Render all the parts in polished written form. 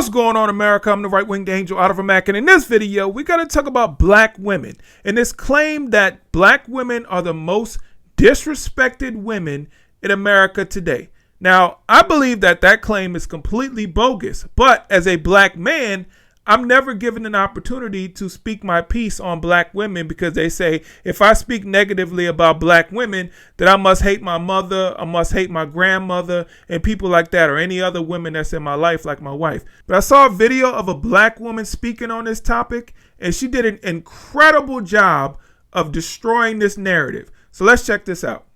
What's going on, America? I'm the right-winged angel out of a Mac, and in this video, we're going to talk about black women and this claim that black women are the most disrespected women in America today. Now, I believe that claim is completely bogus, but as a black man, I'm never given an opportunity to speak my piece on black women because they say if I speak negatively about black women, then I must hate my mother, I must hate my grandmother, and people like that, or any other women that's in my life, like my wife. But I saw a video of a black woman speaking on this topic, and she did an incredible job of destroying this narrative. So let's check this out.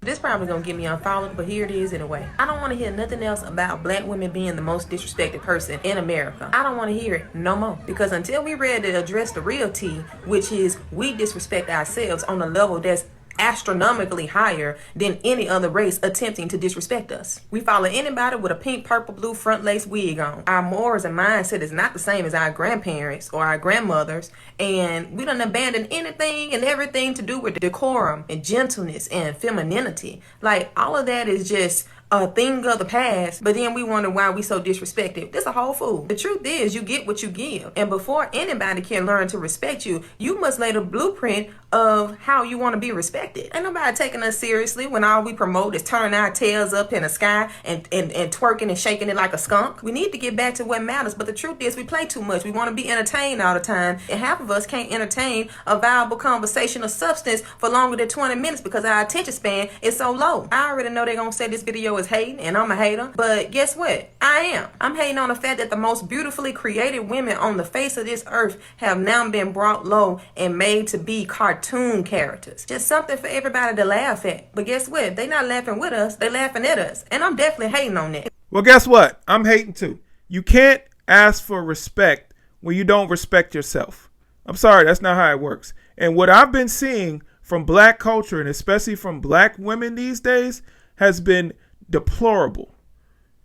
This probably gonna get me unfollowed, but here it is anyway. I don't want to hear nothing else about black women being the most disrespected person in America. I don't want to hear it no more, because until we ready to address the real tea, which is we disrespect ourselves on a level that's astronomically higher than any other race attempting to disrespect us. We follow anybody with a pink, purple, blue front lace wig on. Our morals and mindset is not the same as our grandparents or our grandmothers, and we done abandoned anything and everything to do with decorum and gentleness and femininity. Like, all of that is just a thing of the past, but then we wonder why we so disrespected. This a whole fool. The truth is, you get what you give, and before anybody can learn to respect you, you must lay the blueprint of how you want to be respected. Ain't nobody taking us seriously when all we promote is turning our tails up in the sky and twerking and shaking it like a skunk. We need to get back to what matters, but the truth is we play too much. We want to be entertained all the time, and half of us can't entertain a viable conversation of substance for longer than 20 minutes because our attention span is so low. I already know they're gonna say this video is hating, and I'm a hater, but guess what? I am. I'm hating on the fact that the most beautifully created women on the face of this earth have now been brought low and made to be cartoon characters. Just something for everybody to laugh at. But guess what? They not laughing with us, they laughing at us, and I'm definitely hating on that. Well, guess what? I'm hating too. You can't ask for respect when you don't respect yourself. I'm sorry, that's not how it works. And what I've been seeing from black culture, and especially from black women these days, has been deplorable.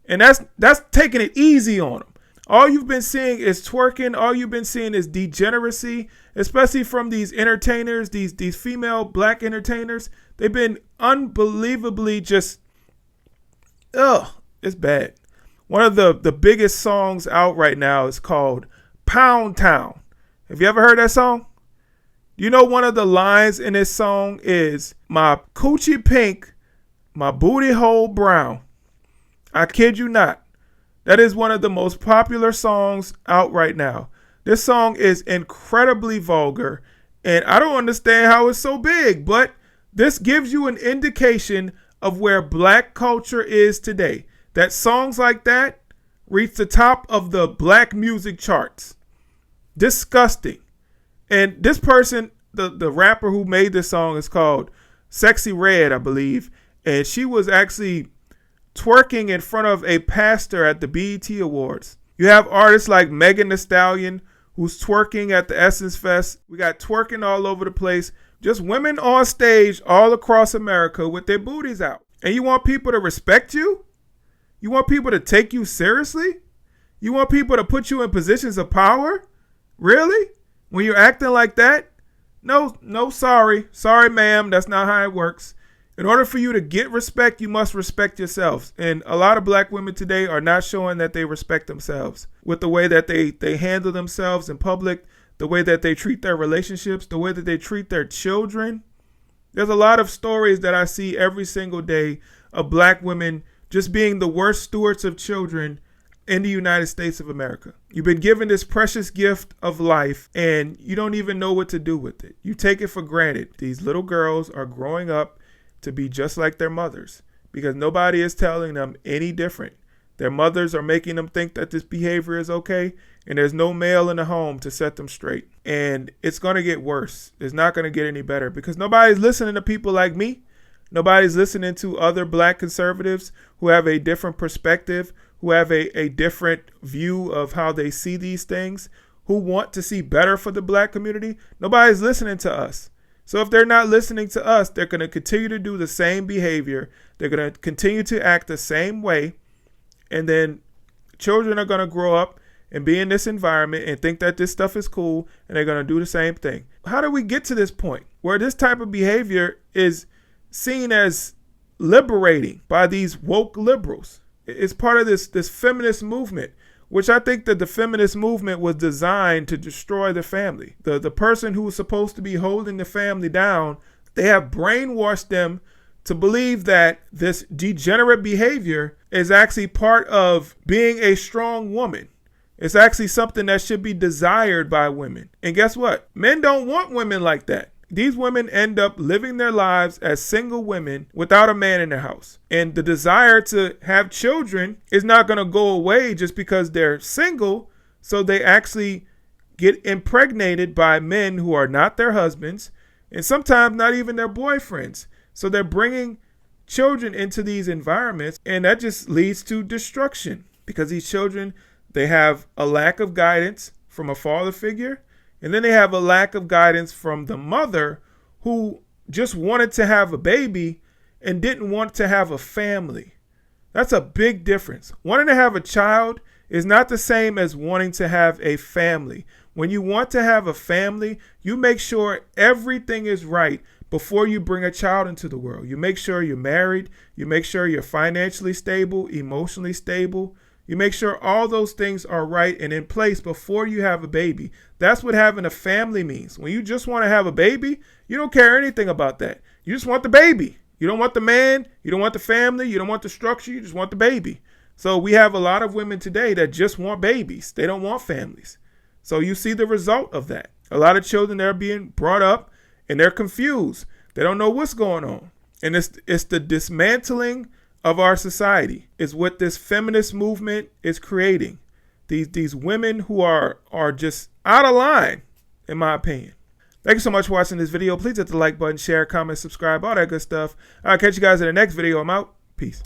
And that's taking it easy on them. All you've been seeing is twerking. All you've been seeing is degeneracy, especially from these entertainers, these female black entertainers. They've been unbelievably just, it's bad. One of the biggest songs out right now is called Pound Town. Have you ever heard that song? You know, one of the lines in this song is, "My coochie pink, my booty hole brown." I kid you not. That is one of the most popular songs out right now. This song is incredibly vulgar, and I don't understand how it's so big, but this gives you an indication of where black culture is today. That songs like that reach the top of the black music charts. Disgusting. And this person, the rapper who made this song, is called Sexyy, I believe. And she was actually twerking in front of a pastor at the BET Awards. You have artists like Megan Thee Stallion, who's twerking at the Essence Fest. We got twerking all over the place. Just women on stage all across America with their booties out. And you want people to respect you? You want people to take you seriously? You want people to put you in positions of power? Really? When you're acting like that? No, sorry. Sorry, ma'am. That's not how it works. In order for you to get respect, you must respect yourselves. And a lot of black women today are not showing that they respect themselves with the way that they handle themselves in public, the way that they treat their relationships, the way that they treat their children. There's a lot of stories that I see every single day of black women just being the worst stewards of children in the United States of America. You've been given this precious gift of life, and you don't even know what to do with it. You take it for granted. These little girls are growing up to be just like their mothers because nobody is telling them any different. Their mothers are making them think that this behavior is okay, and there's no male in the home to set them straight. And it's going to get worse. It's not going to get any better because nobody's listening to people like me. Nobody's listening to other black conservatives who have a different perspective, who have a different view of how they see these things, who want to see better for the black community. Nobody's listening to us. So if they're not listening to us, they're going to continue to do the same behavior. They're going to continue to act the same way. And then children are going to grow up and be in this environment and think that this stuff is cool, and they're going to do the same thing. How do we get to this point where this type of behavior is seen as liberating by these woke liberals? It's part of this feminist movement which I think that the feminist movement was designed to destroy the family. The person who was supposed to be holding the family down, they have brainwashed them to believe that this degenerate behavior is actually part of being a strong woman. It's actually something that should be desired by women. And guess what? Men don't want women like that. These women end up living their lives as single women without a man in their house. And the desire to have children is not going to go away just because they're single. So they actually get impregnated by men who are not their husbands and sometimes not even their boyfriends. So they're bringing children into these environments, and that just leads to destruction because these children, they have a lack of guidance from a father figure. And then they have a lack of guidance from the mother who just wanted to have a baby and didn't want to have a family. That's a big difference. Wanting to have a child is not the same as wanting to have a family. When you want to have a family, you make sure everything is right before you bring a child into the world. You make sure you're married. You make sure you're financially stable, emotionally stable. You make sure all those things are right and in place before you have a baby. That's what having a family means. When you just want to have a baby, you don't care anything about that. You just want the baby. You don't want the man. You don't want the family. You don't want the structure. You just want the baby. So we have a lot of women today that just want babies. They don't want families. So you see the result of that. A lot of children, they're being brought up and they're confused. They don't know what's going on. And it's the dismantling of our society is what this feminist movement is creating. These women who are just out of line, in my opinion. Thank you so much for watching this video. Please hit the like button, share, comment, subscribe, all that good stuff. I'll catch you guys in the next video. I'm out. Peace.